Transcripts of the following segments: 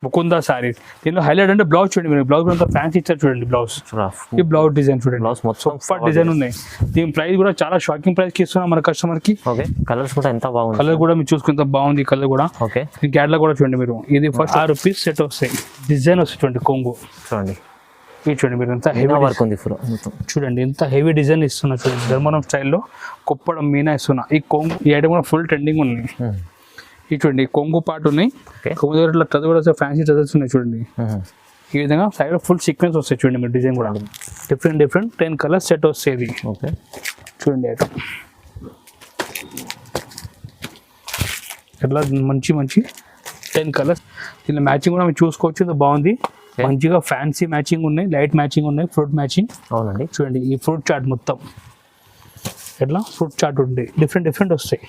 ముకుందా సారీస్. దీనిలో హైలైట్ అంటే బ్లౌజ్ చూడండి, మీరు బ్లౌజ్ అంతా ఫ్యాన్సీ ఇచ్చారు చూడండి. బ్లౌజ్ ఈ బ్లౌజ్ డిజైన్ చూడండి, బ్లౌజ్ మొత్తం సూపర్ డిజైన్ ఉన్నాయి. దీని ప్రైస్ కూడా చాలా షాకింగ్ ప్రైస్ కి ఇస్తున్నాం మన కస్టమర్ కి. ఓకే, కలర్స్ కూడా ఎంత బాగుంది. కలర్ కూడా మీరు చూసుకుంటే బాగుంది కలర్ కూడా. ఓకే, దీని క్యాటలాగ్ కూడా చూడండి మీరు. ఇది ఫస్ట్ 6 రూపీస్ సెట్ వస్తాయి. డిజైన్ వస్తుంది చూడండి, కొంగు చూడండి. ఇది చూడండి మీరు ఎంత హెవీ వర్క్ ఉంది చూడండి, ఎంత హెవీ డిజైన్ ఇస్తున్నా చూడండి. ధర్మవరం స్టైల్లో కుప్పడం మీనా ఇస్తున్నా. ఈ కొంగు ఈ ఐటమ్ కూడా ఫుల్ ట్రెండింగ్ ఉంది. ఇది చూడండి కొంగు పాటు ఉన్నాయి, కొంగు దగ్గర ఇట్లా చదువు కూడా ఫ్యాన్సీ చదువుస్ ఉన్నాయి చూడండి. ఈ విధంగా సైడ్ ఫుల్ సీక్వెన్స్ వస్తాయి చూడండి మీరు. డిజైన్ కూడా డిఫరెంట్ 10 కలర్స్ సెట్ వస్తాయి. ఓకే, చూడండి ఐటమ్ ఎట్లా మంచి 10 కలర్స్. దీనిలో మ్యాచింగ్ కూడా మీరు చూసుకోవచ్చు, ఇది బాగుంది. మంచిగా ఫ్యాన్సీ మ్యాచింగ్ ఉన్నాయి, లైట్ మ్యాచింగ్ ఉన్నాయి, ఫ్రూట్ మ్యాచింగ్. అవునండి, చూడండి ఈ ఫ్రూట్ చాట్ మొత్తం ఎట్లా ఫ్రూట్ చాట్ ఉంది. డిఫరెంట్ వస్తాయి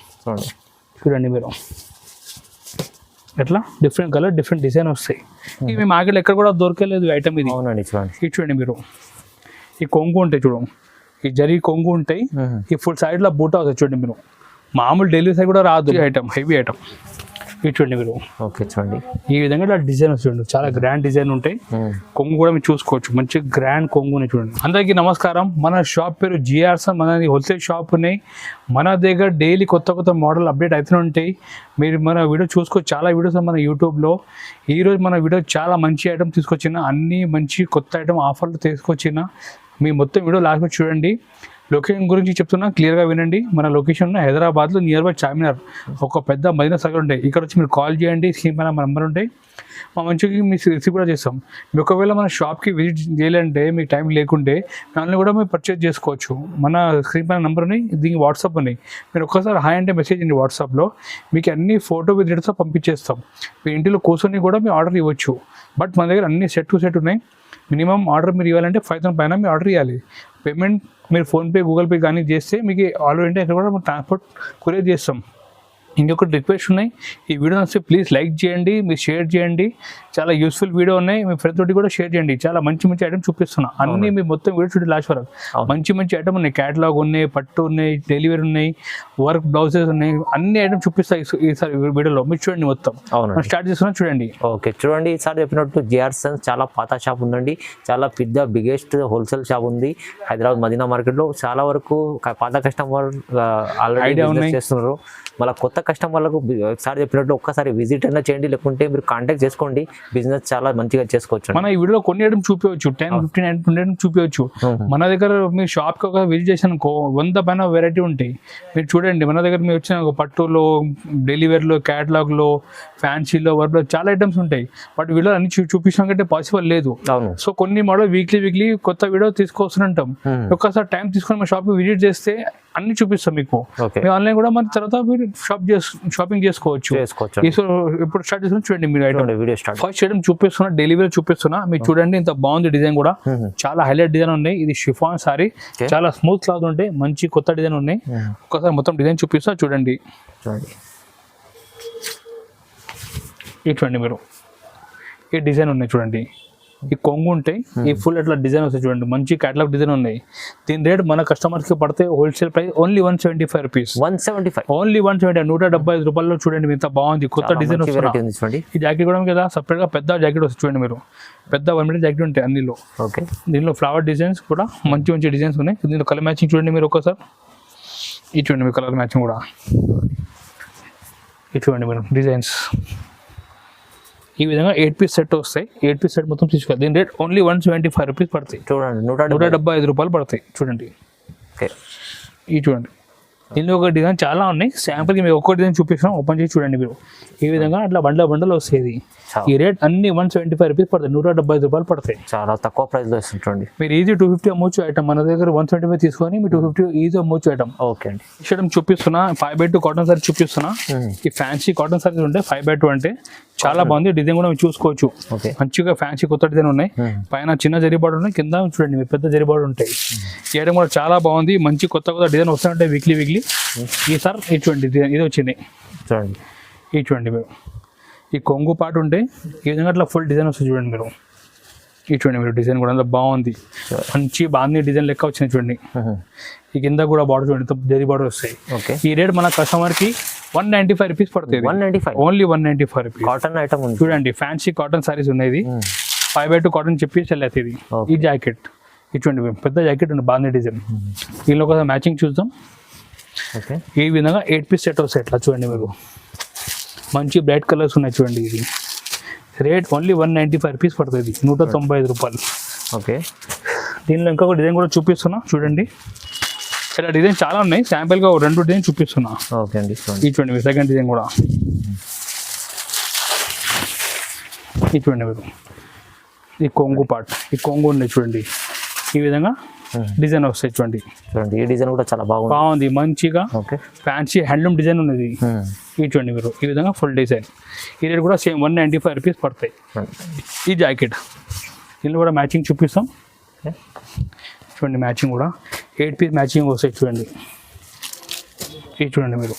చూడండి మీరు. ఎట్లా డిఫరెంట్ కలర్ డిఫరెంట్ డిజైన్ వస్తాయి. ఇవి మార్కెట్లో ఎక్కడ కూడా దొరకలేదు ఐటమ్ ఇది. అవునండి, చూడండి. ఇది చూడండి మీరు. ఈ కొంగు ఉంటాయి చూడండి, ఈ జరీ కొంగు ఉంటాయి. ఈ ఫుల్ సైడ్లో బూటా వస్తాయి చూడండి మీరు. మామూలు డైలీ సైడ్ కూడా రాదు ఐటమ్, హెవీ ఐటమ్. ఇది చూడండి మీరు. ఓకే, చూడండి ఈ విధంగా ఇట్లా డిజైన్ వస్తుంది, చాలా గ్రాండ్ డిజైన్ ఉంటాయి. కొంగు కూడా మీరు చూసుకోవచ్చు, మంచి గ్రాండ్ కొంగుని చూడండి. అందరికీ నమస్కారం. మన షాప్ పేరు జిఆర్స్, మనది హోల్సేల్ షాప్ ఉన్నాయి. మన దగ్గర డైలీ కొత్త మోడల్ అప్డేట్ అవుతూనే ఉంటాయి. మీరు మన వీడియో చూసుకోవచ్చు, చాలా వీడియోస్ మన యూట్యూబ్లో. ఈరోజు మన వీడియో చాలా మంచి ఐటమ్ తీసుకొచ్చిన, అన్ని మంచి కొత్త ఐటమ్ ఆఫర్లు తీసుకొచ్చిన. మీ మొత్తం వీడియో లాస్ట్ చూడండి. లొకేషన్ గురించి చెప్తున్నా, క్లియర్గా వినండి. మన లొకేషన్ హైదరాబాద్లో నియర్ బై చార్మినార్, ఒక పెద్ద మదీనా సగర్ ఉంటాయి. ఇక్కడ వచ్చి మీరు కాల్ చేయండి, స్క్రీన్ పైన మన నెంబర్ ఉంటాయి. మా మంచిగా మీ రిసీవ్ కూడా చేస్తాం. మీరు ఒకవేళ మన షాప్కి విజిట్ చేయాలంటే మీకు టైం లేకుంటే దాన్ని కూడా మీరు పర్చేజ్ చేసుకోవచ్చు. మన స్క్రీన్ పైన నెంబర్ ఉన్నాయి, దీనికి వాట్సాప్ ఉన్నాయి. మీరు ఒక్కసారి హాయ్ అంటే మెసేజ్ అండి వాట్సాప్లో, మీకు అన్ని ఫోటో విత్ డీటెయిల్స్ పంపించేస్తాం. మీ ఇంటిలో కూర్చొని కూడా మీరు ఆర్డర్ ఇవ్వచ్చు. బట్ మన దగ్గర అన్ని సెట్ టు సెట్ ఉన్నాయి. మినిమం ఆర్డర్ మీరు ఇవ్వాలంటే 5,000 పైన మీరు ఆర్డర్ ఇవ్వాలి. పేమెంట్ మీరు ఫోన్పే గూగుల్ పే కానీ చేస్తే మీకు ఆర్డర్ అంటే అక్కడ కూడా మనం ట్రాన్స్పోర్ట్ కొరియర్ చేస్తాం. ఇంకొకటి రిక్వెస్ట్ ఉన్నాయి, ఈ వీడియో వస్తే ప్లీజ్ లైక్ చేయండి, మీరు షేర్ చేయండి. చాలా యూస్ఫుల్ వీడియో ఉన్నాయి, మీ ఫ్రెండ్ తోటి కూడా షేర్ చేయండి. చాలా మంచి ఐటమ్ చూపిస్తున్నా. అన్నీ మీ మొత్తం వీడియో చూడండి లాస్ట్ వరకు. మంచి ఐటమ్ ఉన్నాయి, క్యాటలాగ్ ఉన్నాయి, పట్టు ఉన్నాయి, డెలివరీ ఉన్నాయి, వర్క్ బ్లౌజెస్ ఉన్నాయి, అన్ని ఐటమ్ చూపిస్తాయి ఈసారి వీడియోలో. మీరు చూడండి మొత్తం స్టార్ట్ చేస్తున్నా చూడండి. ఓకే, చూడండి. ఈసారి చెప్పినట్టు జిఆర్ సన్స్ చాలా పాత షాప్ ఉందండి. చాలా పెద్ద బిగ్గెస్ట్ హోల్సేల్ షాప్ ఉంది హైదరాబాద్ మదీనా మార్కెట్లో. చాలా వరకు పాత కస్టమర్ ఆల్రెడీ చేస్తున్నారు. మళ్ళీ కొత్త కస్టమర్లకు సార్ చెప్పినట్టు ఒక్కసారి విజిట్ అయినా చేయండి, లేకుంటే మీరు కాంటాక్ట్ చేసుకోండి. బిజినెస్ చాలా మంచిగా చేసుకోవచ్చు. మన ఈ వీడియోలో కొన్ని ఐటమ్ చూపించవచ్చు, 10-15 ఐటమ్ చూపించవచ్చు. మన దగ్గర మీరు షాప్కి ఒక విజిట్ చేసిన 100 పైన వెరైటీ ఉంటాయి. మీరు చూడండి, మన దగ్గర మీరు వచ్చిన పట్టులో, డెలివరీలో, క్యాటలాగ్లో, ఫ్యాన్సీలో, వర్క్లో చాలా ఐటమ్స్ ఉంటాయి. బట్ వీడియో అన్ని చూపించడం కంటే పాసిబుల్ లేదు. సో కొన్ని మోడల్ వీక్లీ కొత్త వీడియో తీసుకొస్తుంటాం. ఒక్కసారి టైం తీసుకొని మా షాప్కి విజిట్ చేస్తే అన్ని చూపిస్తాం మీకు. ఆన్లైన్ కూడా మన తర్వాత మీరు షాపింగ్ చేసుకోవచ్చు. ఇప్పుడు స్టార్ట్ చేస్తున్నా చూడండి మీరు ఐటమ్. ఫస్ట్ ఐటమ్ చూపిస్తున్నా, డెలివరీ చూపిస్తున్నా. మీరు చూడండి, ఇంత బాగుంది డిజైన్ కూడా. చాలా హైలైట్ డిజైన్ ఉన్నాయి. ఇది షిఫాన్ సారీ, చాలా స్మూత్ క్లాత్ ఉంటాయి, మంచి కొత్త డిజైన్ ఉన్నాయి. ఒకసారి మొత్తం డిజైన్ చూపిస్తా చూడండి. చూడండి మీరు, ఈ డిజైన్ ఉన్నాయి చూడండి. ఈ కొంగు ఉంటాయి, ఈ ఫుల్ అట్లా డిజైన్ వస్తాయి చూడండి. మంచి క్యాటలాగ్ డిజైన్ ఉన్నాయి. దీని రేట్ మన కస్టమర్స్ కి పడితే wholesale price only 175 rupees. 175 only 170, 175 రూపాయల్లో చూడండి. ఇంత బాగుంది కొత్త డిజైన్ వస్తుంది. ఈ జాకెట్ కూడా కదా సపరేట్ గా పెద్ద జాకెట్ వస్తుంది చూడండి మీరు. పెద్ద 1 మీటర్ జాకెట్ ఉంటాయి అన్నిలో. ఓకే, దీనిలో ఫ్లవర్ డిజైన్స్ కూడా మంచి డిజైన్స్ ఉన్నాయి. దీనిలో కలర్ మ్యాచింగ్ చూడండి మీరు ఒకసారి. ఇది చూడండి మీరు కలర్ మ్యాచింగ్ కూడా. ఇది చూడండి మీరు డిజైన్స్. ఈ విధంగా 8 పీస్ సెట్ వస్తాయి. 8 పీస్ సెట్ మొత్తం తీసుకోవాలి. దీని రేట్ ఓన్లీ 175 రూపీస్ పడతాయి. చూడండి, 175 రూపాయలు పడతాయి చూడండి. ఓకే, ఇది చూడండి. దీనిలో ఒక డిజైన్ చాలా ఉన్నాయి. శాంపుల్కి మీకు ఒక్క డిజైన్ చూపిస్తాం, ఓపెన్ చేసి చూడండి మీరు. ఈ విధంగా అట్లా బండలు వస్తాయి. ఈ రేట్ అన్ని 175 రూపీస్ పడతాయి, 175 రూపాయలు పడతాయి. చాలా తక్కువ ప్రైస్ లో ఇస్తుంటండి. మీరు ఈజీ 250 అమ్మొచ్చు ఐటమ్. మన దగ్గర 175 తీసుకొని మీరు 250 ఈజీ అమ్మొచ్చు ఐటమ్. ఓకే అండి. ఈ చూపిస్తున్నా 5x2 కాటన్ సారీ చూపిస్తున్నా. ఈ ఫ్యాన్సీ కాటన్ సారీస్ ఉంటాయి 5x2 అంటే చాలా బాగుంది. డిజైన్ కూడా మీరు చూసుకోవచ్చు. మంచిగా ఫ్యాన్సీ కొత్త డిజైన్ ఉన్నాయి. పైన చిన్న జరిబాటు ఉన్నాయి, కింద చూడండి పెద్ద జరిబాటు ఉంటాయి. ఈ ఐటమ్ కూడా చాలా బాగుంది. మంచి కొత్త డిజైన్ వస్తుంటాయి వీక్లీ. ఈసారి ఇది చూడండి, ఇది వచ్చింది చూడండి. ఇది చూడండి మీరు, ఈ కొంగు పాటు ఉంటే ఈ విధంగా అట్లా ఫుల్ డిజైన్ వస్తుంది చూడండి మీరు. ఇది చూడండి మీరు, డిజైన్ కూడా అంత బాగుంది. మంచి బాగుంది డిజైన్ లెక్క వచ్చింది చూడండి. ఈ కింద కూడా బార్డర్ చూడండి, జరీ బార్డర్ వస్తాయి. ఈ రేట్ మన కస్టమర్కి 195 రూపీస్ పడుతుంది 195 ఓన్లీ 195 రూపీస్. కాటన్ ఐటమ్ ఉంది. చూడండి ఫ్యాన్సీ కాటన్ సారీస్ ఉన్నాయి. 5/2 కాటన్ చెప్పి చెల్లెత్తి ఇది. ఈ జాకెట్ ఇటువంటి పెద్ద జాకెట్ ఉంది బాగుంది డిజైన్. దీనిలో ఒక మ్యాచింగ్ చూద్దాం. ఓకే ఈ విధంగా 8 పీస్ సెట్ వస్తాయి. ఇట్లా చూడండి మీరు మంచి బ్రైట్ కలర్స్ ఉన్నాయి చూడండి. ఇది రేట్ ఓన్లీ 195 రూపీస్ పడుతుంది, 195 రూపాయలు. ఓకే దీనిలో ఇంకొక డిజైన్ కూడా చూపిస్తున్నా చూడండి. ఇలా డిజైన్ చాలా ఉన్నాయి, శాంపిల్గా 2 డిజైన్ చూపిస్తున్నా. ఓకే అండి ఈ చూడండి సెకండ్ డిజైన్ కూడా ఈ చూడండి మీరు. ఈ కొంగు పార్ట్, ఈ కొంగు ఉన్నాయి చూడండి. ఈ విధంగా డిజైన్ వస్తాయి చూడండి. చూడండి ఈ డిజైన్ కూడా చాలా బాగుంది మంచిగా ఓకే ఫ్యాన్సీ హ్యాండ్లూమ్ డిజైన్ ఉన్నది. ఈ చూడండి మీరు ఈ విధంగా ఫుల్ డిజైన్. ఈ రేట్ కూడా సేమ్ 195 రూపీస్ పడతాయి. ఈ జాకెట్ దీనిలో కూడా మ్యాచింగ్ చూపిస్తాం చూడండి. మ్యాచింగ్ కూడా 8 పీస్ మ్యాచింగ్ వస్తాయి చూడండి. ఇది చూడండి మీరు.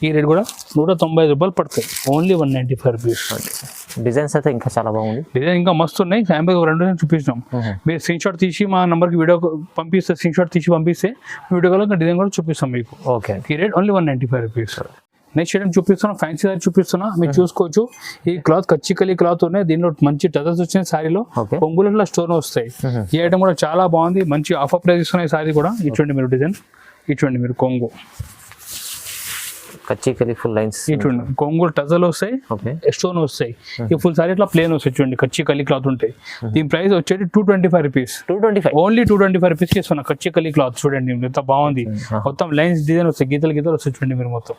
ఈ రేట్ కూడా 195 రూపాయలు పడతాయి, ఓన్లీ 195 రూపీస్. డిజైన్స్ అయితే ఇంకా చాలా బాగుంది. డిజైన్ ఇంకా మస్తు ఉన్నాయి, శాంపిల్ 2 డిజైన్ చూపించినాం. మీరు స్క్రీన్ షాట్ తీసి మా నెంబర్కి వీడియో పంపిస్తే, స్క్రీన్ షాట్ తీసి పంపిస్తే వీడియో కాల్ ఇంకా డిజైన్ కూడా చూపిస్తాం మీకు. ఓకే ఈ rate only 195 rupees. Next item చూపిస్తున్నా, ఫ్యాన్సీ సారీ చూపిస్తున్నా. మీరు చూసుకోవచ్చు ఈ క్లాత్ కచ్చికలి క్లాత్ ఉన్నాయి. దీనిలో మంచి టజల్స్ వచ్చిన సారీలో పొంగుల స్టోన్ వస్తాయి. ఈ ఐటమ్ కూడా చాలా బాగుంది, మంచి ఆఫర్ ప్రైస్ ఇస్తున్నాయి సారీ కూడా. ఇటువంటి మీరు డిజైన్ ఇటువంటి మీరు కొంగు కచ్చికలి ఫుల్ లైన్స్ ఇటువంటి కొంగు టజల్ వస్తాయి, స్టోన్ వస్తాయి. ఈ ఫుల్ సారీ ఇట్లా ప్లేన్ వస్తాయి చూడండి, కచ్చికలి క్లాత్ ఉంటాయి. దీని ప్రైస్ వచ్చేది 225 రూపీస్. 225 ఓన్లీ 225 రూపీస్కి ఇస్తున్నా. కచ్చికలి క్లాత్ చూడండి ఎంత బాగుంది. మొత్తం లైన్స్ డిజైన్ వస్తాయి, గీతలు గీతలు వస్తాయి చూడండి మీరు. మొత్తం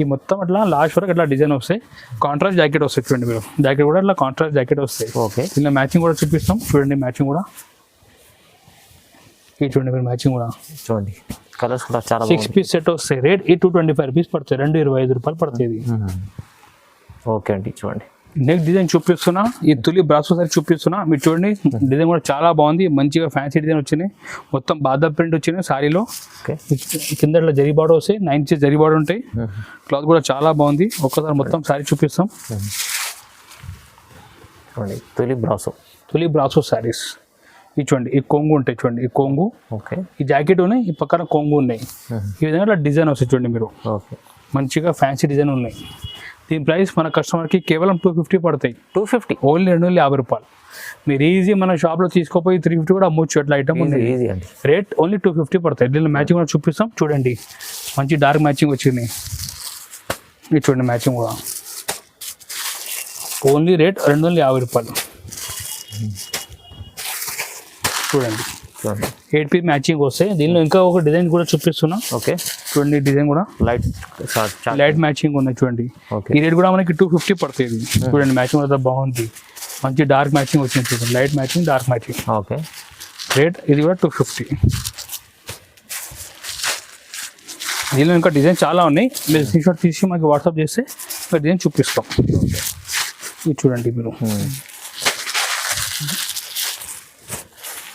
ఈ మొత్తం అట్లా లాస్ట్ వరకు అట్లా డిజైన్ వస్తాయి. కాంట్రాస్ట్ జాకెట్ వస్తాయి చూడండి మీరు. జాకెట్ కూడా అట్లా కాంట్రాస్ట్ జాకెట్ వస్తాయి. ఓకే దీనిలో మ్యాచింగ్ కూడా చూపిస్తాం చూడండి. మ్యాచింగ్ కూడా ఈ చూడండి మీరు. మ్యాచింగ్ కూడా చూడండి, కలర్స్ కూడా చాలా 6 పీస్ సెట్ వస్తాయి. రేట్ ఈ 225 రూపీస్ పడుతుంది, 225 రూపాయలు పడుతుంది. ఓకే అండి చూడండి. నెక్స్ట్ డిజైన్ చూపిస్తున్నా, ఈ తులి బ్రాసో సారీ చూపిస్తున్నా. మీరు చూడండి డిజైన్ కూడా చాలా బాగుంది, మంచిగా ఫ్యాన్సీ డిజైన్ వచ్చినాయి. మొత్తం బాదా ప్రింట్ వచ్చినాయి సారీలో. కింద ఇట్లా జరీ బార్డర్ వస్తాయి, 9 ఇంచెస్ జరీ బార్డర్ ఉంటాయి. క్లాత్ కూడా చాలా బాగుంది. ఒక్కసారి మొత్తం సారీ చూపిస్తాం. తులి బ్రాసో సారీస్ ఈ చూడండి. ఈ కొంగు ఉంటాయి చూడండి. ఈ కొంగు ఓకే, ఈ జాకెట్ ఉన్నాయి, ఈ పక్కన కొంగు ఉన్నాయి. ఈ విధంగా ఇట్లా డిజైన్ వస్తాయి చూడండి మీరు. మంచిగా ఫ్యాన్సీ డిజైన్ ఉన్నాయి. దీని ప్రైస్ మన కస్టమర్కి కేవలం 250 పడతాయి. 250 ఓన్లీ 250 రూపాయలు. మీరు ఈజీ మన షాప్లో తీసుకోపోయి 350 కూడా అమ్మొచ్చు. అట్లా ఐటమ్ ఉంది. రేట్ ఓన్లీ 250 పడతాయి. దీనిలో మ్యాచింగ్ కూడా చూపిస్తాం చూడండి. మంచి డార్క్ మ్యాచింగ్ వచ్చింది. ఇది చూడండి మ్యాచింగ్ కూడా ఓన్లీ రేట్ 250 రూపాయలు. చూడండి 8 పీస్ మ్యాచింగ్ వస్తాయి. దీనిలో ఇంకా ఒక డిజైన్ కూడా చూపిస్తున్నా. ఓకే చూడండి, డిజైన్ కూడా లైట్ మ్యాచింగ్ ఉన్నాయి చూడండి. ఈ రేట్ కూడా మనకి 250 పడుతుంది. చూడండి మ్యాచింగ్ కూడా బాగుంది. మంచి డార్క్ మ్యాచింగ్ వచ్చింది చూడండి. Light matching, dark matching. Okay rate ఇది కూడా 250. దీనిలో ఇంకా డిజైన్ చాలా ఉన్నాయి. మీరు స్క్రీన్ షాట్ తీసి మాకు వాట్సాప్ చేస్తే ఇంకా డిజైన్ చూపిస్తాం. ఇది చూడండి మీరు.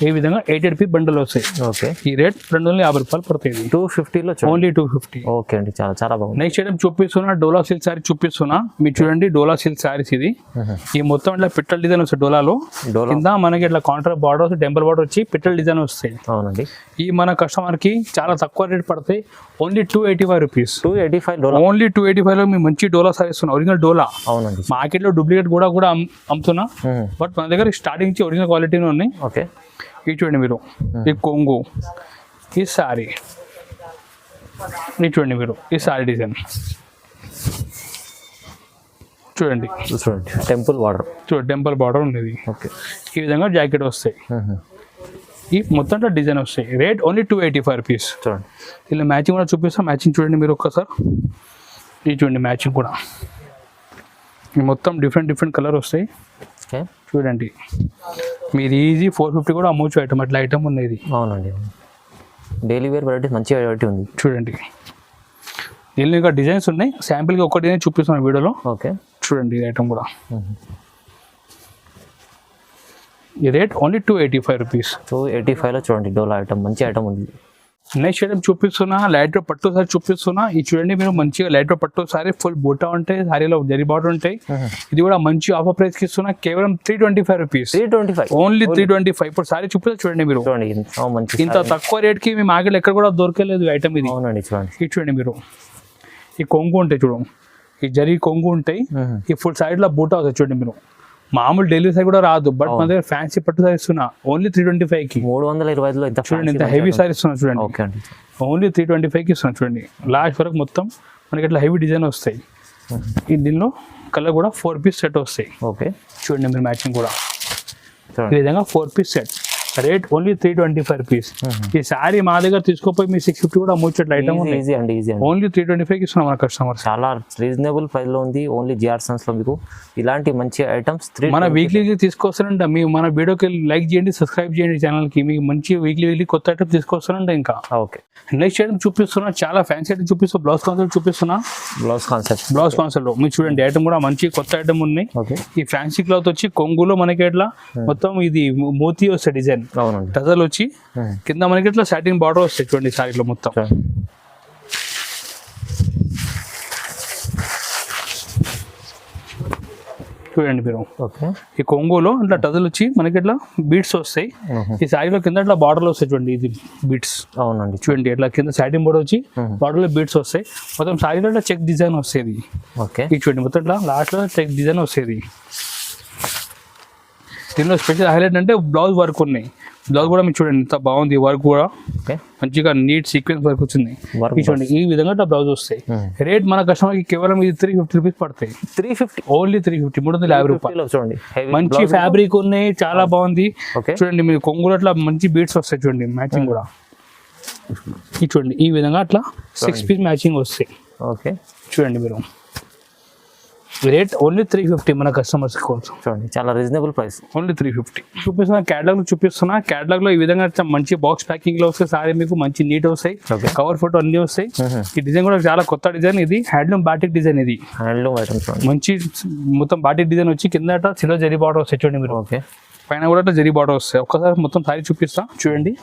ఈ విధంగా 8 పీస్ బండల్ వస్తాయి. ఓకే ఈ రేట్ 250 రూపాయలు పడుతుంది. 250లో ఓన్లీ 250. ఓకే అండి, చాలా చాలా బాగుంది. నెక్స్ట్ ఐటమ్ చూపిస్తున్నా, డోలా సిల్క్ సారీ చూపిస్తున్నా. మీరు చూడండి డోలా సిల్క్ సారీస్ ఇది. ఈ మొత్తం ఇట్లా పిట్టల్ డిజైన్ వస్తాయి డోలాలో. కింద మనకి ఇట్లా కాంట్రాస్ట్ బార్డర్, టెంపుల్ బార్డర్ వచ్చి పిట్టల్ డిజైన్ వస్తాయి. అవునండి. ఈ మన కస్టమర్ కి చాలా తక్కువ రేట్ పడతాయి. Only 285 rupees. 285 ఓన్లీ 285 లో మీ మంచి డోలా సారీస్ ఉన్నాయి. ఒరిజినల్ డోలా. అవునండి. మార్కెట్ లో డూప్లికేట్ కూడా అమ్ముతున్నా, బట్ మన దగ్గర స్టార్టింగ్ నుంచి ఒరిజినల్ క్వాలిటీనే ఉన్నాయి. ఓకే ఇది చూడండి మీరు. ఈ కొంగు, ఈ సారీ, ఇది చూడండి మీరు. ఈ సారీ డిజైన్ చూడండి. చూడండి టెంపుల్ బార్డర్. చూడండి టెంపుల్ బార్డర్ ఉన్నది. ఓకే ఈ విధంగా జాకెట్ వస్తాయి. ఈ మొత్తం డిజైన్ వస్తాయి. Rate only 285 rupees. చూడండి ఇలా మ్యాచింగ్ కూడా చూపిస్తాం. మ్యాచింగ్ చూడండి మీరు ఒక్కసారి. ఇది చూడండి మ్యాచింగ్ కూడా. మొత్తం డిఫరెంట్ కలర్ వస్తాయి. చూడండి మీరు ఈజీ 450 కూడా అమ్మవచ్చు ఐటమ్. అట్లా ఐటమ్ ఉన్నది. అవునండి, డైలీ వేర్ వెరైటీ మంచి వెరైటీ ఉంది. చూడండి దీనిలో ఇంకా డిజైన్స్ ఉన్నాయి. శాంపిల్గా ఒక డిజైన్ చూపిస్తున్నాను వీడియోలో. ఓకే చూడండి ఈ ఐటమ్ కూడా. ఈ రేట్ ఓన్లీ 285 రూపీస్. 285లో చూడండి డోలా ఐటమ్, మంచి ఐటమ్ ఉంది. నెక్స్ట్ ఐటమ్ చూపిస్తున్నా, లైట్ పట్టు సారీ చూపిస్తున్నా. ఇది చూడండి మీరు మంచిగా లైట్ పట్టు సారీ, ఫుల్ బూటా ఉంటాయి, సారీలో జరీ బార్డర్ ఉంటాయి. ఇది కూడా మంచి ఆఫర్ ప్రైస్ కి ఇస్తున్నా, కేవలం 325 రూపీస్. 325 ఓన్లీ 325. ఇప్పుడు సారీ చూపిస్తా చూడండి మీరు. ఇంత తక్కువ రేట్ కి మీ మార్కెట్ ఎక్కడ కూడా దొరకలేదు ఐటమ్ ఇది. అవునండి చూడండి. ఇది చూడండి మీరు. ఈ కొంగు ఉంటాయి చూడు, ఈ జరీ కొంగు ఉంటాయి, ఈ ఫుల్ సైడ్ లో బూటా వస్తాయి చూడండి మీరు. మామూలు డైలీ సైజ్ కూడా రాదు, బట్ మన దగ్గర ఫ్యాన్సీ పట్టు సారీ ఇస్తున్నా ఓన్లీ 325 కి. 325లో ఇంత చూడండి ఇంత హెవీ సారీ ఇస్తున్నా చూడండి. ఓకే అండి, ఓన్లీ 325 కి ఇస్తున్నా చూడండి. లాస్ట్ వరకు మొత్తం మనకి ఇట్లా హెవీ డిజైన్ వస్తాయి. ఈ దీనిలో కలర్ కూడా 4 పీస్ సెట్ వస్తాయి. ఓకే చూడండి మీరు మ్యాచింగ్ కూడా ఈ విధంగా 4 piece set, rate only 325 rupees. ఈ సారీ మా దగ్గర తీసుకోపోయి మీ 650 కూడా అమ్మొచ్చేట్ల ఐటమ్ ఉంది. ఈజీ అండి, ఈజీ అండి. ఓన్లీ 325 కి ఇస్తున్నాం మన కస్టమర్. చాలా రీజనబుల్ ప్రైస్ లో ఉంది. ఓన్లీ జిఆర్ సన్స్ లో మీకు ఇలాంటి మంచి ఐటమ్స్ మన వీక్లీ తీసుకొస్తానంట. మీ మన వీడియోకి లైక్ చేయండి, సబ్స్క్రైబ్ చేయండి ఛానల్ కి. మీకు మంచి వీక్లీ కొత్త ఐటమ్ తీసుకొస్తానంట. ఇంకా ఓకే, నెక్స్ట్ ఐటమ్ చూపిస్తున్నా, చాలా ఫ్యాన్సీ ఐటమ్ చూపిస్తున్నా. బ్లౌజ్ కాన్సెప్ట్ చూపిస్తున్నా. బ్లౌజ్ కాన్సెప్ట్ మీరు చూడండి ఐటమ్ కూడా మంచి కొత్త ఐటమ్ ఉన్నాయి. ఓకే, ఈ ఫ్యాన్సీ క్లాత్ వచ్చి కొంగులో మనకి ఎట్లా మొత్తం ఇది మోతీ వస్తాయి డిజైన్, అవునండి. టజల్ వచ్చి కింద మనకి ఇట్లా సాటిన్ బార్డర్ వస్తాయి చూడండి సారీలో మొత్తం. చూడండి మీరు ఓకే, ఈ కొంగులో ఇట్లా టజల్ వచ్చి మనకి ఇట్లా బీట్స్ వస్తాయి. ఈ సారీలో కింద ఇట్లా బార్డర్లు వస్తాయి చూడండి, ఇది బీట్స్. అవునండి, చూడండి ఇట్లా కింద సాటిన్ బోర్డర్ వచ్చి బార్డర్లో బీట్స్ వస్తాయి. మొత్తం సారీలో ఇట్లా చెక్ డిజైన్ వస్తుంది. ఓకే, ఇది చూడండి మొత్తం ఇట్లా లాస్ట్లో చెక్ డిజైన్ వస్తుంది. దీనిలో స్పెషల్ హైలైట్ అంటే బ్లౌజ్ వర్క్ ఉన్నాయి. బ్లౌజ్ కూడా మీరు చూడండి ఎంత బాగుంది, వర్క్ కూడా మంచిగా నీట్ సీక్వెన్స్ వర్క్ వచ్చింది. చూడండి ఈ విధంగా బ్లౌజ్ వస్తాయి. రేట్ మన కస్టమర్ కి కేవలం ఇది 350 రూపీస్ పడతాయి. 350 ఓన్లీ 350, 350 రూపాయలు. చూడండి మంచి ఫ్యాబ్రిక్ ఉన్నాయి, చాలా బాగుంది. చూడండి మీరు కొంగులు అట్లా మంచి బీట్స్ వస్తాయి చూడండి, మ్యాచింగ్ కూడా. ఇది చూడండి ఈ విధంగా అట్లా 6 పీస్ మ్యాచింగ్ వస్తాయి. ఓకే, చూడండి మీరు రేట్ ఓన్లీ 350 మన కస్టమర్స్ కోసం. చూడండి చాలా రీజనబుల్ ప్రైస్, ఓన్లీ 350. చూపిస్తున్నా క్యాటలాగ్ లో చూపిస్తున్నా. క్యాటలాగ్ లో ఈ విధంగా మంచి బాక్స్ ప్యాకింగ్ లో వస్తాయి. సారీ మీకు మంచి నీట్ వస్తాయి, కవర్ ఫోటో అన్ని వస్తాయి. ఈ డిజైన్ కూడా చాలా కొత్త డిజైన్, ఇది హ్యాండ్లూమ్ బాటిక్ డిజైన్. ఇది హ్యాండ్లూమ్ ఐటమ్స్ మంచి మొత్తం బాటిక్ డిజైన్ వచ్చి కింద సిల్వర్ జరీ బార్డర్ వస్తాయి చూడండి మీరు. ఓకే, పైన కూడా జరీ బార్డర్ వస్తాయి. ఒక్కసారి మొత్తం సారీ చూపిస్తా చూడండి.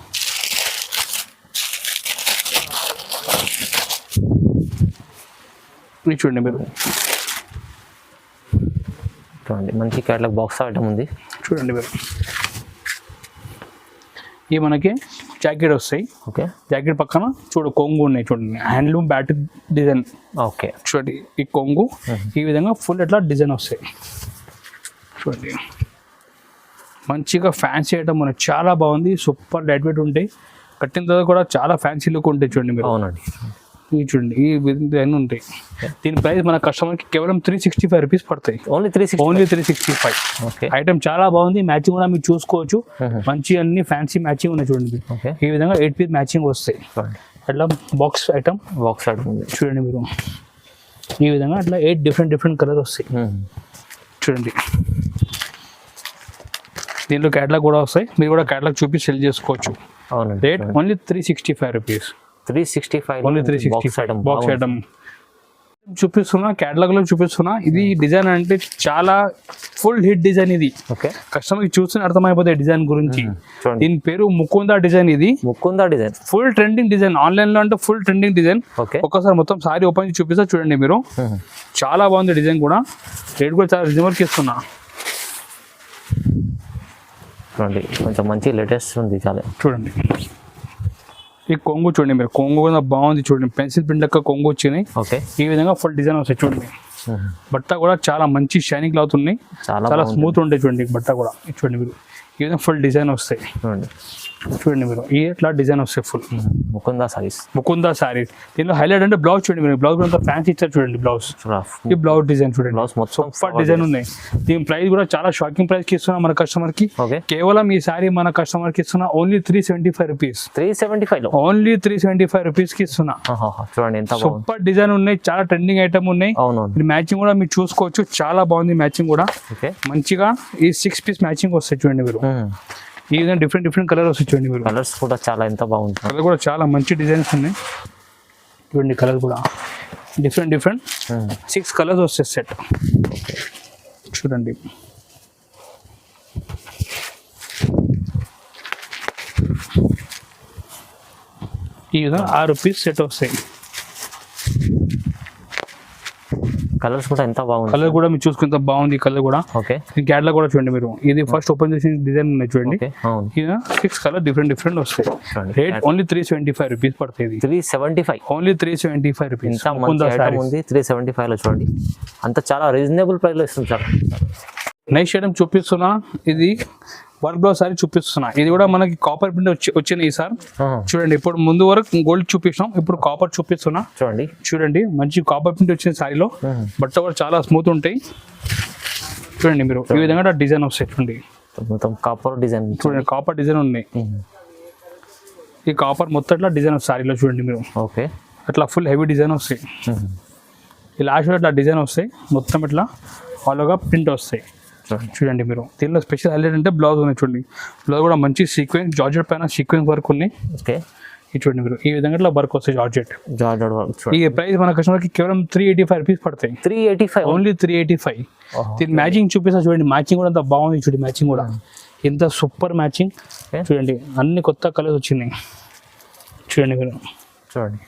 చూడండి మీరు చూడండి మంచి క్యాటలాగ్ బాక్స్ ఐటమ్ ఉంది. చూడండి మీరు ఈ మనకి జాకెట్ వస్తాయి. ఓకే, జాకెట్ పక్కన కొంగు ఉన్నాయి చూడండి, హ్యాండ్లూమ్ బ్యాటిక్ డిజైన్. ఓకే, చూడండి ఈ కొంగు ఈ విధంగా ఫుల్ ఎట్లా డిజైన్ వస్తాయి చూడండి. మంచిగా ఫ్యాన్సీ ఐటమ్ మనకి చాలా బాగుంది. సూపర్ లైట్ వెయిట్ ఉంటాయి, కట్టిన తర్వాత కూడా చాలా ఫ్యాన్సీ లుక్ ఉంటాయి చూడండి మీరు. అవునండి, ఇవి చూడండి ఈ విధంగా ఉంటాయి. దీని ప్రైస్ మన కస్టమర్కి కేవలం 365 రూపీస్ పడతాయి. ఓన్లీ 365. ఓకే, ఐటమ్ చాలా బాగుంది. మ్యాచింగ్ కూడా మీరు చూసుకోవచ్చు, మంచి అన్ని ఫ్యాన్సీ మ్యాచింగ్ ఉన్నాయి చూడండి. ఈ విధంగా 8 పీస్ మ్యాచింగ్ వస్తాయి. అట్లా బాక్స్ ఐటమ్ చూడండి మీరు. ఈ విధంగా అట్లా 8 డిఫరెంట్ కలర్ వస్తాయి చూడండి. దీంట్లో క్యాటలాగ్ కూడా వస్తాయి, మీరు కూడా క్యాటలాగ్ చూపి సెల్ చేసుకోవచ్చు. Rate only 365 rupees. 365 only 365 box item చూపిస్తున్నా. క్యాటలాగ్ లో చూపిస్తున్నా. ఇది డిజైన్ అంటే చాలా ఫుల్ హిట్ డిజైన్. ఇది కస్టమర్ కి చూస్తే అర్థమైపోతాయి డిజైన్ గురించి. దీని పేరు ముకుందా డిజైన్. ఇది Mukunda design full trending design, online లో అంటే ఫుల్ ట్రెండింగ్ డిజైన్. ఒక్కసారి మొత్తం సారీ ఓపెన్ చేసి చూపిస్తా చూడండి మీరు. చాలా బాగుంది డిజైన్ కూడా. రేట్ కూడా చాలా రిజనబుల్ కి ఇస్తున్నా చూడండి. కొంచెం మంచి లేటెస్ట్ ఉంది చాలా. చూడండి ఈ కొంగు చూడండి మీరు, కొంగు కూడా బాగుంది చూడండి. పెన్సిల్ ప్రింట్ లెక్క కొంగు వచ్చినాయి. ఈ విధంగా ఫుల్ డిజైన్ వస్తాయి చూడండి. బట్ట కూడా చాలా మంచి షైనింగ్ క్లాత్ ఉన్నాయి, చాలా స్మూత్ ఉంటాయి చూడండి. బట్ట కూడా చూడండి మీరు, ఈ విధంగా ఫుల్ డిజైన్ వస్తాయి చూడండి మీరు. ఈ ఎట్లా డిజైన్ వస్తాయి ఫుల్ ముకుందా సారీస్. దీనిలో హైలైట్ అంటే బ్లౌజ్ చూడండి మీరు. బ్లౌజ్ అంతా ఫ్యాన్సీ ఇచ్చారు చూడండి. బ్లౌజ్ ఈ బ్లౌజ్ డిజైన్ చూడండి, సూపర్ డిజైన్ ఉన్నాయి. దీని ప్రైస్ కూడా చాలా షాకింగ్ ప్రైస్ కి ఇస్తున్నా మన కస్టమర్ కి. కేవలం ఈ సారీ మన కస్టమర్ కి ఇస్తున్నా ఓన్లీ 375 రూపీస్. 375 ఓన్లీ 375 రూపీస్ కి ఇస్తున్నా. సూపర్ డిజైన్ ఉన్నాయి, చాలా ట్రెండింగ్ ఐటమ్ ఉన్నాయి. మ్యాచింగ్ కూడా మీరు చూసుకోవచ్చు, చాలా బాగుంది మ్యాచింగ్ కూడా. మంచిగా ఈ 6 పీస్ మ్యాచింగ్ వస్తాయి చూడండి మీరు. ఈ విధంగా డిఫరెంట్ కలర్ వస్తాయి చూడండి మీరు. కలర్స్ కూడా చాలా ఎంత బాగుంది. కలర్ కూడా చాలా మంచి డిజైన్స్ ఉన్నాయి చూడండి. కలర్ కూడా డిఫరెంట్ 6 కలర్స్ వస్తాయి సెట్ చూడండి. ఈ విధంగా 6 పీస్ సెట్ వస్తాయి. కలర్స్ కూడా ఎంత బాగుంది. కలర్ కూడా మీరు చూసుకుంటే బాగుంది. కలర్ కూడా ఓకే. క్యాటలాగ్ కూడా చూడండి మీరు. ఇది ఫస్ట్ ఓపెన్ చేసిన డిజైన్ ఉన్నాయి చూడండి. అవును. ఇది 6 కలర్ డిఫరెంట్ వస్తాయి. రేట్ ఓన్లీ 375 రూపీస్ పడుతుంది. 375 ఓన్లీ 375 రూపీస్. ఇంత మంచి ఐటమ్ ఉంది 375 లో. చూడండి అంత చాలా రీజనబుల్ ప్రైస్ లో ఇస్తుంది సార్. నెక్స్ట్ ఐటమ్ చూపిస్తున్నా, ఇది వర్క్ బ్లౌజ్ సారీ చూపిస్తున్నా. ఇది కూడా మనకి కాపర్ ప్రింట్ వచ్చినాయి సార్. చూడండి ఇప్పుడు ముందు వరకు గోల్డ్ చూపిస్తాం, ఇప్పుడు కాపర్ చూపిస్తున్నా. చూడండి మంచి కాపర్ ప్రింట్ వచ్చిన సారీలో బట్ట కూడా చాలా స్మూత్ ఉంటాయి. చూడండి మీరు ఈ విధంగా డిజైన్ వస్తాయి. చూడండి మొత్తం కాపర్ డిజైన్. చూడండి కాపర్ డిజైన్ ఉన్నాయి. ఈ కాపర్ మొత్తం డిజైన్ సారీలో చూడండి మీరు. ఓకే. అట్లా ఫుల్ హెవీ డిజైన్ వస్తాయి. ఈ లాస్ట్ అట్లా డిజైన్ వస్తాయి. మొత్తం ఇట్లా ఆల్గా ప్రింట్ వస్తాయి. చూడండి మీరు. దీనిలో స్పెషల్ హైలైట్ అంటే బ్లౌజ్ ఉన్నాయి. చూడండి బ్లౌజ్ కూడా మంచి సీక్వెన్స్ జార్జెట్ పైన సీక్వెన్స్ వర్క్ ఉన్నాయి. ఓకే. ఇది చూడండి మీరు. ఈ విధంగా ఇట్లా వర్క్ వస్తాయి జార్జెట్. వర్క్. ఈ ప్రైస్ మన కస్టమర్కి కేవలం 385 రూపీస్ పడతాయి. 385 ఓన్లీ 385. దీని మ్యాచింగ్ చూపిస్తా చూడండి. మ్యాచింగ్ కూడా అంత బాగుంది. చూడండి మ్యాచింగ్ కూడా ఎంత సూపర్ మ్యాచింగ్. చూడండి అన్ని కొత్త కలర్స్ వచ్చినాయి. చూడండి మీరు. చూడండి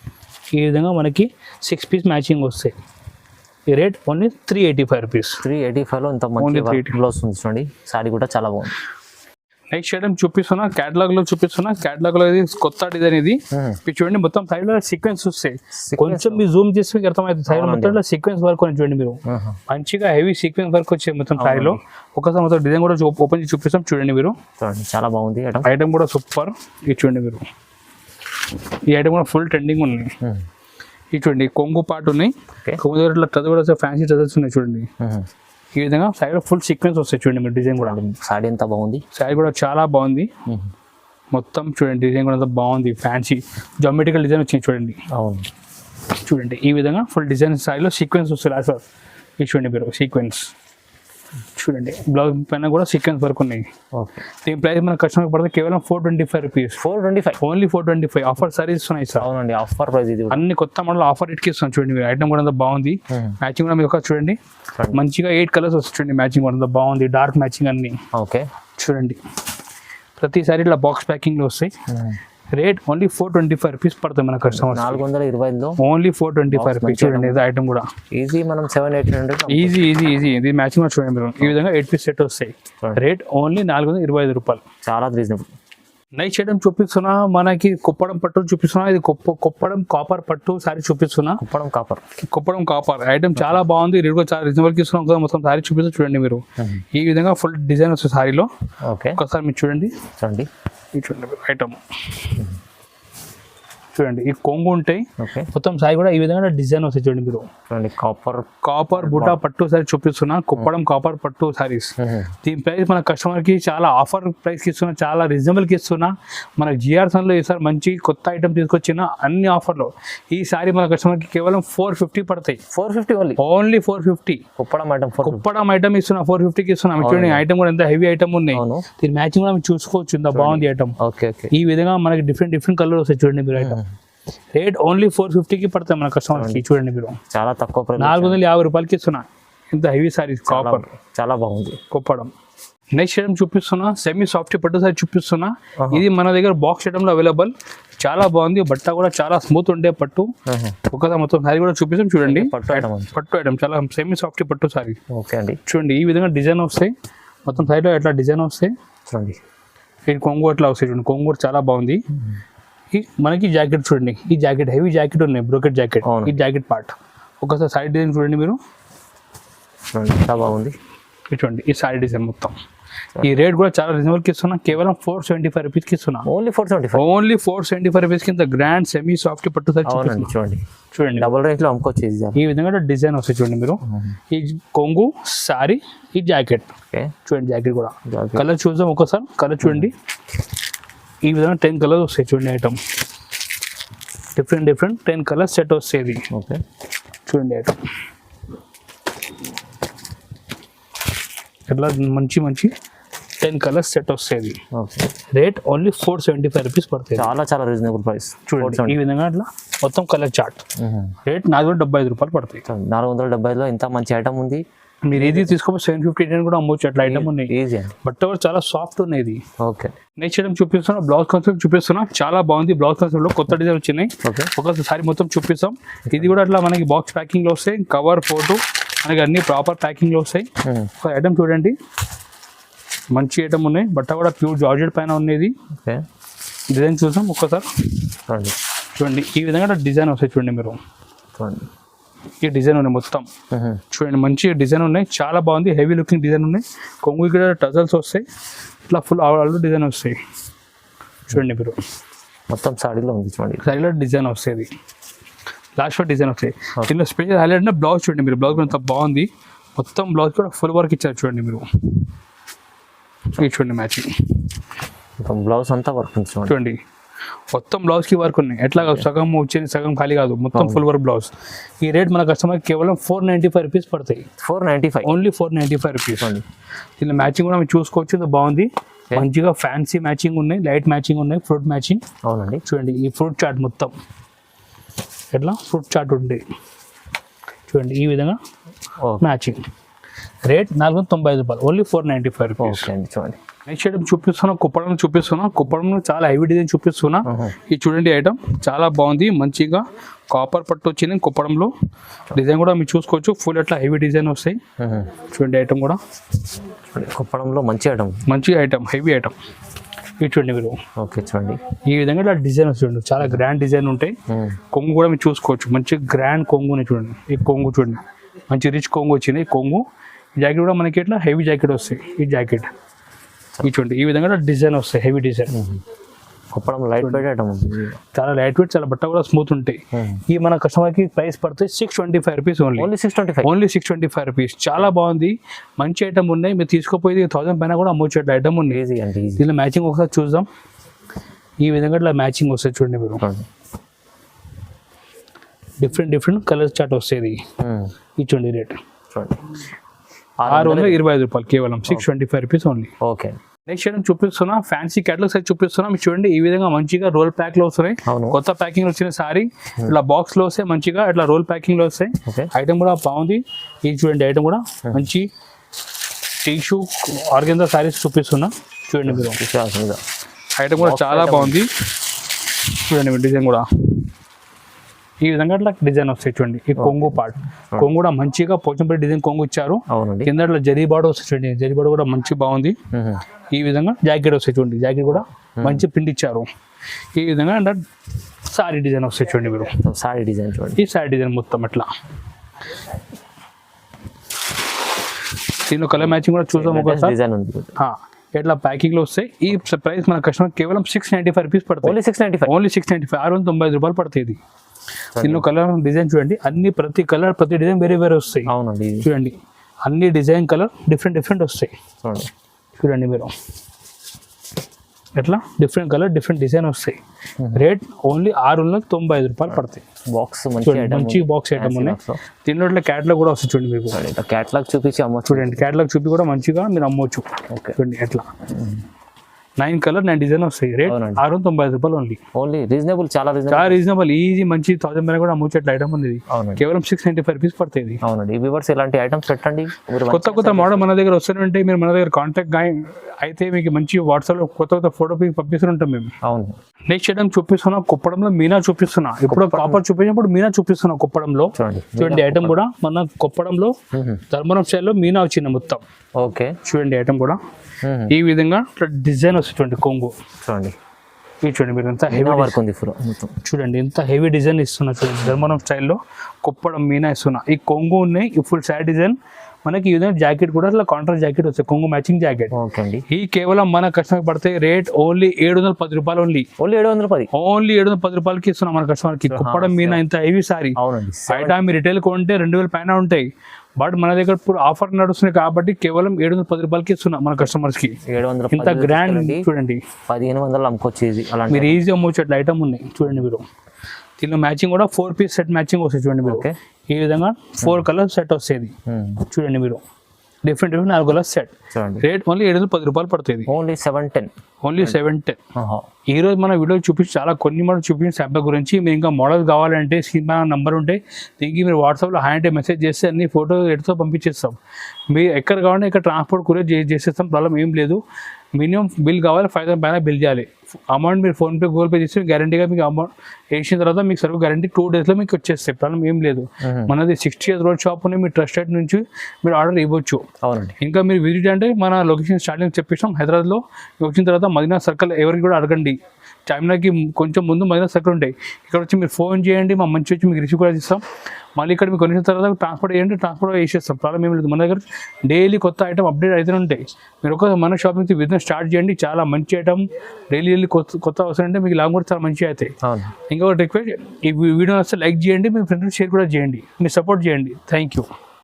ఈ విధంగా మనకి 6 పీస్ మ్యాచింగ్ వస్తాయి. ఈ రేట్ ఓన్లీ 385 రూపీస్. 385 లో ఇంత మంచి బ్లౌజ్ ఉంది. చూడండి సారీ కూడా చాలా బాగుంది. నెక్స్ట్ ఐటమ్ చూపిస్తున్నా, క్యాటలాగ్ లో చూపిస్తున్నా. క్యాటలాగ్ లో ఇది కొత్త డిజైన్. ఇది చూడండి మొత్తం సైడ్ లో సీక్వెన్స్ వస్తాయి. కొంచెం మీరు జూమ్ చేస్తే మీకు అర్థమవుతుంది. సైడ్ మొత్తం సీక్వెన్స్ వర్క్ అని చూడండి మీరు. మంచిగా హెవీ సీక్వెన్స్ వర్క్ వచ్చాయి మొత్తం సైడ్ లో. ఒకసారి మొత్తం డిజైన్ కూడా ఓపెన్ చేసి చూపిస్తాం. చూడండి మీరు. చాలా బాగుంది ఐటమ్ కూడా సూపర్. ఇది చూడండి మీరు. ఈ ఐటమ్ కూడా ఫుల్ ట్రెండింగ్ ఉన్నాయి. ఇది చూడండి కొంగు పార్ట్ ఉన్నాయి. కొంగు దగ్గర ఇట్లా టజర్ కూడా ఫ్యాన్సీ టజర్స్ ఉన్నాయి. చూడండి ఈ విధంగా సైడ్ ఫుల్ సీక్వెన్స్ వస్తాయి. చూడండి మీరు. డిజైన్ కూడా సారీ ఎంత బాగుంది. సారీ కూడా చాలా బాగుంది. మొత్తం చూడండి డిజైన్ కూడా అంత బాగుంది. ఫ్యాన్సీ జామెట్రికల్ డిజైన్ వచ్చింది. చూడండి అవును. చూడండి ఈ విధంగా ఫుల్ డిజైన్ సారీలో సీక్వెన్స్ వస్తుంది. లాస్ట్ ఇది చూడండి మీరు. సీక్వెన్స్ చూడండి. బ్లౌజ్ పైన కూడా సీక్వెన్స్ వర్క్ ఉన్నాయి. దీని ప్రైస్ మన కస్టమర్ పడితే కేవలం 425 రూపీస్. 425 ఓన్లీ 425. ఆఫర్ సారీస్ ఉన్నాయి సార్. అవునండి ఆఫర్ ప్రైస్. ఇది అన్ని కొత్త మోడల్ ఆఫర్ రేట్కి ఇస్తాం. చూడండి మీరు. ఐటమ్ కూడా అంత బాగుంది. మ్యాచింగ్ కూడా మీరు ఒక చూడండి మంచిగా 8 కలర్స్ వస్తుంది. చూడండి మ్యాచింగ్ కూడా అంత బాగుంది. డార్క్ మ్యాచింగ్ అన్ని. ఓకే. చూడండి ప్రతిసారి ఇట్లా బాక్స్ ప్యాకింగ్ లో వస్తాయి. రేట్ ఓన్లీ 425 రూపీస్ పడుతుంది మన కస్టమర్. 425 only 425 rupees. చూడండి ఇది ఐటమ్ కూడా ఈజీ. మనం 700-800 ఈజీ. ఇది మ్యాచింగ్ కూడా చూడండి మీరు. ఈ విధంగా 8 పీస్ సెట్ వస్తాయి. రేట్ ఓన్లీ 425 రూపాయలు. చాలా రీజనబుల్. నెక్స్ట్ ఐటమ్ చూపిస్తున్నా మనకి కుప్పడం పట్టు చూపిస్తున్నా. ఇది కుప్పడం కాపర్ పట్టు సారీ చూపిస్తున్నా. కుప్పడం కాపర్ ఐటమ్ చాలా బాగుంది. రేట్ కూడా చాలా రీజనబుల్ కి ఇస్తున్నాం. మొత్తం సారీ చూపిస్తూ చూడండి మీరు. ఈ విధంగా ఫుల్ డిజైన్ వస్తుంది సారీలో. ఒకసారి మీరు చూడండి. ఇది చూడండి ఐటమ్ చూడండి. ఈ కొంగు ఉంటాయి మొత్తం సారీ కూడా ఈ విధంగా డిజైన్ వస్తాయి. చూడండి మీరు. కాపర్ బుటా పట్టు సారీ చూపిస్తున్నా. కుప్పడం కాపర్ పట్టు సారీస్. దీని ప్రైస్ మన కస్టమర్ కి చాలా ఆఫర్ ప్రైస్ కి ఇస్తున్నా. చాలా రీజనబుల్ కి ఇస్తున్నా. మన జిఆర్సన్ లో ఈసారి మంచి కొత్త ఐటమ్ తీసుకొచ్చిన అన్ని ఆఫర్లో ఈ సారీ మన కస్టమర్ కి కేవలం 450 పడతాయి. 450 ఓన్లీ 450. కుప్పడం ఐటమ్ ఇస్తున్నా. 450కి ఇస్తున్నా. చూడండి ఐటమ్ కూడా ఎంత హెవీ ఐటమ్ ఉన్నాయి. దీని మ్యాచింగ్ కూడా మీరు చూసుకోవచ్చు. ఇంత బాగుంది ఐటమ్. ఈ విధంగా మనకి డిఫరెంట్ కలర్ వస్తాయి. చూడండి మీరు. ఐటమ్ రేట్ ఓన్లీ 450కి పడతాయి మన కస్టమర్ కి. చూడండి మీరు. చాలా తక్కువ. 450 రూపాయలకి ఇస్తున్నా. ఇంత హెవీ సారీస్ కాపర్ చాలా బాగుంది. కుప్పడం. నెక్స్ట్ ఐటమ్ చూపిస్తున్నా. సెమీ సాఫ్ట్ పట్టు సారీ చూపిస్తున్నా. ఇది మన దగ్గర బాక్స్ ఐటమ్ లో అవైలబుల్. చాలా బాగుంది. బట్ట కూడా చాలా స్మూత్ ఉండే పట్టు. ఒకసారి మొత్తం సారీ కూడా చూపిస్తాం. చూడండి పట్టు ఐటమ్ చాలా సెమీ సాఫ్ట్ పట్టు సారీ. చూడండి ఈ విధంగా డిజైన్ వస్తాయి. మొత్తం సైడ్ లో ఎట్లా డిజైన్ వస్తాయి. చూడండి ఇది కొంగు ఎట్లా వస్తాయి. చూడండి కొంగు కూడా చాలా బాగుంది. మనకి జాకెట్ చూడండి. ఈ జాకెట్ హెవీ జాకెట్ ఉన్నాయి. Brocade jacket. ఈ జాకెట్ పార్ట్ ఒకసారి సైడ్ డిజైన్ చూడండి మీరు. బాగుంది. చూడండి ఈ సైడ్ డిజైన్ మొత్తం. ఈ రేట్ కూడా చాలా రీజనబుల్ కి ఇస్తున్నా. కేవలం 475 రూపీస్ కి ఇస్తున్నా. ఓన్లీ 475 రూపీస్ కింద గ్రాండ్ సెమీ సాఫ్ట్ పట్టు సారీ చూడండి. డబుల్ రేంజ్ లో అమ్ముకోవచ్చు. ఈ విధంగా డిజైన్ వస్తాయి. చూడండి మీరు. ఈ కొంగు సారీ ఈ జాకెట్ చూడండి. జాకెట్ కూడా కలర్ చూద్దాం ఒకసారి. కలర్ చూడండి. ఈ విధంగా 10 కలర్స్ వస్తాయి. చూడండి ఐటమ్ డిఫరెంట్ 10 కలర్స్ సెట్ వస్తాయి. చూడండి ఐటమ్ ఎట్లా మంచి 10 కలర్స్ సెట్ వస్తాయి. రేట్ ఓన్లీ 475 రూపీస్ పడుతుంది. చాలా రీజనబుల్ ప్రైస్. చూడండి ఈ విధంగా అట్లా మొత్తం కలర్ చార్ట్. రేట్ 475 రూపాయలు పడుతుంది. 470లో ఇంత మంచి ఐటమ్ ఉంది. మీరు ఏది తీసుకోవాలి 750 కూడా అమ్మవచ్చు. అట్లా ఐటమ్ ఉన్నాయి. బట్ చాలా సాఫ్ట్ ఉన్నాయి. ఓకే. నెక్స్ట్ ఐటమ్ చూపిస్తున్నా. బ్లౌజ్ కాన్సెప్ట్ చూపిస్తున్నా. చాలా బాగుంది. బ్లౌజ్ కాన్సెప్ట్ లో కొత్త డిజైన్ వచ్చినాయి. ఒకసారి మొత్తం చూపిస్తాం. ఇది కూడా అట్లా మనకి బాక్స్ ప్యాకింగ్ లో వస్తాయి. కవర్ ఫోటో మనకి అన్ని ప్రాపర్ ప్యాకింగ్లో వస్తాయి. ఒక ఐటమ్ చూడండి, మంచి ఐటమ్ ఉన్నాయి. బట్ట కూడా ప్యూర్ జార్జెట్ పైన ఉన్నది. ఓకే, డిజైన్ చూసాం ఒక్కసారి చూడండి. ఈ విధంగా డిజైన్ వస్తాయి చూడండి మీరు. చూడండి ఈ డిజైన్ ఉన్నాయి మొత్తం చూడండి, మంచి డిజైన్ ఉన్నాయి, చాలా బాగుంది. హెవీ లుకింగ్ డిజైన్ ఉన్నాయి. కొంగు ఇక్కడ టజల్స్ వస్తాయి, ఇట్లా ఫుల్ ఆల్ డిజైన్ వస్తాయి చూడండి మీరు. మొత్తం సాడీలో ఉంది చూడండి. సాడీలో డిజైన్ వస్తుంది, లాస్ట్ లో డిజైన్ వస్తాయి. దీనిలో స్పెషల్ హైలైట్ అంటే బ్లౌజ్ చూడండి మీరు. బ్లౌజ్ ఎంత బాగుంది, మొత్తం బ్లౌజ్ కూడా ఫుల్ వర్క్ ఇచ్చారు చూడండి మీరు. ఇది చూడండి మ్యాచింగ్, మొత్తం బ్లౌజ్ అంతా వర్క్ ఉంది చూడండి. మొత్తం బ్లౌజ్కి వర్క్ ఉన్నాయి. ఎట్లా సగం వచ్చింది సగం ఖాళీ కాదు, మొత్తం ఫుల్ వర్క్ బ్లౌజ్. ఈ రేట్ మన కస్టమర్ కేవలం 495 రూపీస్ పడతాయి. 495 ఓన్లీ 495 రూపీస్ అండి. దీనిలో మ్యాచింగ్ కూడా మీరు చూసుకోవచ్చు, ఇది బాగుంది. మంచిగా ఫ్యాన్సీ మ్యాచింగ్ ఉన్నాయి, లైట్ మ్యాచింగ్ ఉన్నాయి, ఫ్రూట్ మ్యాచింగ్. అవునండి, చూడండి ఈ ఫ్రూట్ చాట్ మొత్తం ఎట్లా ఫ్రూట్ చాట్ ఉంది చూడండి. ఈ విధంగా మ్యాచింగ్. రేట్ 495 రూపాయలు, ఓన్లీ 495 రూపీస్. చూడండి నెక్స్ట్ ఐటమ్ చూపిస్తున్నా, కుప్పడం చూపిస్తున్నా. కుప్పడంలో చాలా హెవీ డిజైన్ చూపిస్తున్నా. ఇది చూడండి ఐటమ్ చాలా బాగుంది, మంచిగా కాపర్ పట్టు వచ్చింది. కుప్పడంలో డిజైన్ కూడా మీరు చూసుకోవచ్చు, ఫుల్ అట్లా హెవీ డిజైన్ వస్తాయి చూడండి. ఐటమ్ కూడా కుప్పడంలో మంచి ఐటమ్ హెవీ ఐటమ్. ఇది చూడండి మీరు. ఓకే, చూడండి ఈ విధంగా ఇట్లా డిజైన్ వస్తుంది, చాలా గ్రాండ్ డిజైన్ ఉంటాయి. కొంగు కూడా మీరు చూసుకోవచ్చు, మంచి గ్రాండ్ కొంగుని చూడండి. ఈ కొంగు చూడండి, మంచి రిచ్ కొంగు వచ్చింది. ఈ కొంగు జాకెట్ కూడా మనకి ఇట్లా హెవీ జాకెట్ వస్తాయి. ఈ జాకెట్ ఇది చూడండి, ఈ విధంగా డిజైన్ వస్తాయి, heavy design. Kuppadam light weight item, చాలా లైట్ వెయిట్, చాలా బట్ట కూడా స్మూత్ ఉంటాయి. ఈ మన కస్టమర్కి ప్రైస్ పడుతుంది 625 రూపీస్ ఓన్లీ. 625 రూపీస్. చాలా బాగుంది, మంచి ఐటమ్ ఉన్నాయి. మీరు తీసుకోపోయి 1000 పైన కూడా అమ్మొచ్చు ఐటమ్ ఉంది. దీనిలో మ్యాచింగ్ ఒకసారి చూద్దాం. ఈ విధంగా ఇట్లా మ్యాచింగ్ వస్తాయి చూడండి మీరు. డిఫరెంట్ కలర్స్ చాట్ వస్తుంది. ఇది చూడండి రేట్ చూడండి 625 రూపాయలు, కేవలం 625 rupees only. Okay, next item చూపిస్తున్నా, ఫ్యాన్సీ క్యాటలాగ్స్ అయితే చూపిస్తున్నా. మీరు చూడండి ఈ విధంగా మంచిగా రోల్ ప్యాక్ లో వస్తున్నాయి. కొత్త ప్యాకింగ్ వచ్చిన సారీ ఇట్లా బాక్స్ లో వస్తాయి, మంచిగా ఇట్లా రోల్ ప్యాకింగ్ లో వస్తాయి. ఐటమ్ కూడా బాగుంది. ఇది చూడండి ఐటమ్ కూడా మంచి టిష్యూ ఆర్గెంజా సారీస్ చూపిస్తున్నా చూడండి మీరు. ఐటమ్ కూడా చాలా బాగుంది చూడండి మీరు. డిజైన్ కూడా ఈ విధంగా ఇట్లా డిజైన్ వస్తాయి చూడండి. ఈ కొంగు పార్ట్, కొంగు కూడా మంచిగా పోచంపల్లి డిజైన్ కొంగు ఇచ్చారు. కింద ఇట్లా జరీ బార్డర్ వస్తాయి చూడండి. జరీ బార్డర్ కూడా మంచి బాగుంది. ఈ విధంగా జాకెట్ వస్తాయి చూడండి. జాకెట్ కూడా మంచి ప్రింట్ ఇచ్చారు. ఈ విధంగా అంటే సారీ డిజైన్ వస్తాయి చూడండి మీరు. సారీ డిజైన్ చూడండి, ఈ సారీ డిజైన్ మొత్తం అట్లా. దీనిలో కలర్ మ్యాచింగ్ కూడా చూద్దాం ఒకసారి. ఎట్లా ప్యాకింగ్ లో వస్తాయి. ఈ ప్రైస్ మన కస్టమర్ కేవలం 695 రూపీస్ పడుతుంది. ఓన్లీ 695, 695 రూపాయలు పడుతుంది. దీనిలో కలర్ డిజైన్ చూడండి, అన్ని ప్రతి కలర్ ప్రతి డిజైన్ వేరే వస్తాయి. అవునండి, చూడండి అన్ని డిజైన్ కలర్ డిఫరెంట్ వస్తాయి చూడండి మీరు. ఎట్లా డిఫరెంట్ కలర్ డిఫరెంట్ డిజైన్ వస్తాయి. రేట్ ఓన్లీ 695 రూపాయలు పడతాయి. బాక్స్ మంచి బాక్స్ ఐటమ్ ఉన్నాయి. దీనిలో ఇట్లా క్యాటలాగ్ కూడా వస్తుంది చూడండి మీకు. క్యాటలాగ్ చూపించి అమ్మచ్చు చూడండి. క్యాటలాగ్ చూపి కూడా మంచిగా మీరు అమ్మవచ్చు. చూడండి ఎట్లా 9 కలర్ 9 డిజైన్ వస్తాయి. రేట్ 695 రూపాయలు ఓన్లీ. రీజనబుల్, చాలా రీజనబుల్, ఈజీ, మంచి 1000 పైన కూడా అమ్మొచ్చేట్ల ఐటమ్ ఉంది. కేవలం 695 రూపీస్ పడుతుంది. అవునండి, వ్యూవర్స్ ఇలాంటి ఐటమ్స్ పెట్టండి. కొత్త మోడల్ మన దగ్గర వస్తుంటే మీరు మన దగ్గర కాంటాక్ట్ అయితే మీకు మంచి వాట్సాప్ లో కొత్త ఫోటో పంపిస్తుంటాం మేము. అవును. నెక్స్ట్ ఐటమ్ చూపిస్తున్నా, కుప్పడంలో మీనా చూపిస్తున్నా. ఇప్పుడు కాపర్ చూపించినప్పుడు మీనా చూపిస్తున్నా. కుప్పడంలో చూడండి ఐటమ్ కూడా మన కుప్పడంలో ధర్మవరం స్టైల్లో మీనా వచ్చింది మొత్తం. ఓకే, చూడండి ఐటమ్ కూడా ఈ విధంగా డిజైన్ వస్తుంది చూడండి. కొంగు చూడండి, ఇది చూడండి మీరు ఎంత హెవీ వర్క్ ఉంది. చూడండి ఎంత హెవీ డిజైన్ ఇస్తున్నా చూడండి. ధర్మవరం స్టైల్లో కుప్పడం మీనా ఇస్తున్నా. ఈ కొంగు ఉన్నాయి, ఈ ఫుల్ సారీ డిజైన్ మనకి. ఈ విధంగా జాకెట్ కూడా అట్లా కాంట్రాస్ట్ జాకెట్ వస్తాయి, కొంగు మ్యాచింగ్ జాకెట్. ఈ కేవలం మన కస్టమర్ పడితే రేట్ ఓన్లీ 710 రూపాయలు. ఓన్లీ 710 రూపాయలకి ఇస్తున్నాం మన కస్టమర్ కి. కుప్పడం మీనా ఇంత హెవీ సారీ. బయట మీరు రిటైల్ కొంటే 2000 పైన ఉంటాయి. బట్ మన దగ్గర ఇప్పుడు ఆఫర్ నడుస్తుంది కాబట్టి కేవలం 710 రూపాయలకి ఇస్తున్నాం మన కస్టమర్స్ కి. ఇంత గ్రాండ్ చూడండి, 1500 అమ్ముకొచ్చేది. మీరు ఈజీ అమ్మొచ్చు అట్లా ఐటమ్ ఉన్నాయి చూడండి మీరు. దీనిలో మ్యాచింగ్ కూడా 4 పీస్ సెట్ మ్యాచింగ్ వస్తుంది చూడండి మీరు. ఈ విధంగా 4 కలర్ సెట్ వస్తుంది చూడండి మీరు. Different 4 colour set. Rate only 710 రూపాయలు పడుతుంది. ఓన్లీ 710. ఈ రోజు మన వీడియో చూపించి చాలా కొన్ని మోడల్ చూపించిన శాంపుల్ గురించి. మీరు ఇంకా మోడల్ కావాలంటే స్క్రీన్ పైన నంబర్ ఉంటే దీనికి మీరు వాట్సాప్లో హాయ్ అంటే మెసేజ్ చేస్తే అన్ని ఫోటో ఎడితో పంపించేస్తాం. మీరు ఎక్కడ కావాలంటే ఇక్కడ ట్రాన్స్పోర్ట్ కొరియర్ చేసేస్తాం, ప్రాబ్లం ఏం లేదు. మినిమం బిల్ కావాలి 5000 పైన బిల్ చేయాలి. అమౌంట్ మీరు ఫోన్పే గూగుల్ పే చేసి గ్యారంటీగా మీకు అమౌంట్ వేసిన తర్వాత మీకు సర్వ్ గ్యారంటీ 2 daysలో మీకు వచ్చేస్తాయి. ప్రాబ్లం ఏం లేదు. మనది 60 years road షాప్ ఉంది. మీరు ట్రస్టెడ్ నుంచి మీరు ఆర్డర్ ఇవ్వచ్చు. అవునండి. ఇంకా మీరు విజిట్ అంటే మన లొకేషన్ స్టార్టింగ్ చెప్పేసాం హైదరాబాద్లో. వచ్చిన తర్వాత మదీనా సర్కిల్ ఎవరికి కూడా అడగండి. చార్మినార్కి కొంచెం ముందు మదీనా సర్కిల్ ఉంటాయి. ఇక్కడ వచ్చి మీరు ఫోన్ చేయండి, మా మంచి వచ్చి మీకు రిసీవ్ కూడా ఇస్తాం. మళ్ళీ ఇక్కడ మీకు కొనిసిన తర్వాత ట్రాన్స్పోర్ట్ చేయండి, ట్రాన్స్పోర్ట్ వేసేస్తాం. ప్రాబ్లం ఏమి లేదు. మన దగ్గర డైలీ కొత్త ఐటమ్ అప్డేట్ అయితే ఉంటాయి. మీరు ఒక మన షాప్ నుంచి బిజినెస్ స్టార్ట్ చేయండి. చాలా మంచి ఐటమ్ డైలీ కొత్త వస్తుంటే మీకు లాంగ్ కూడా చాలా మంచిగా అవుతాయి. ఇంకొకటి రిక్వెస్ట్, ఈ వీడియో వస్తే లైక్ చేయండి, మీ ఫ్రెండ్స్ షేర్ కూడా చేయండి, మీరు సపోర్ట్ చేయండి. Thank you.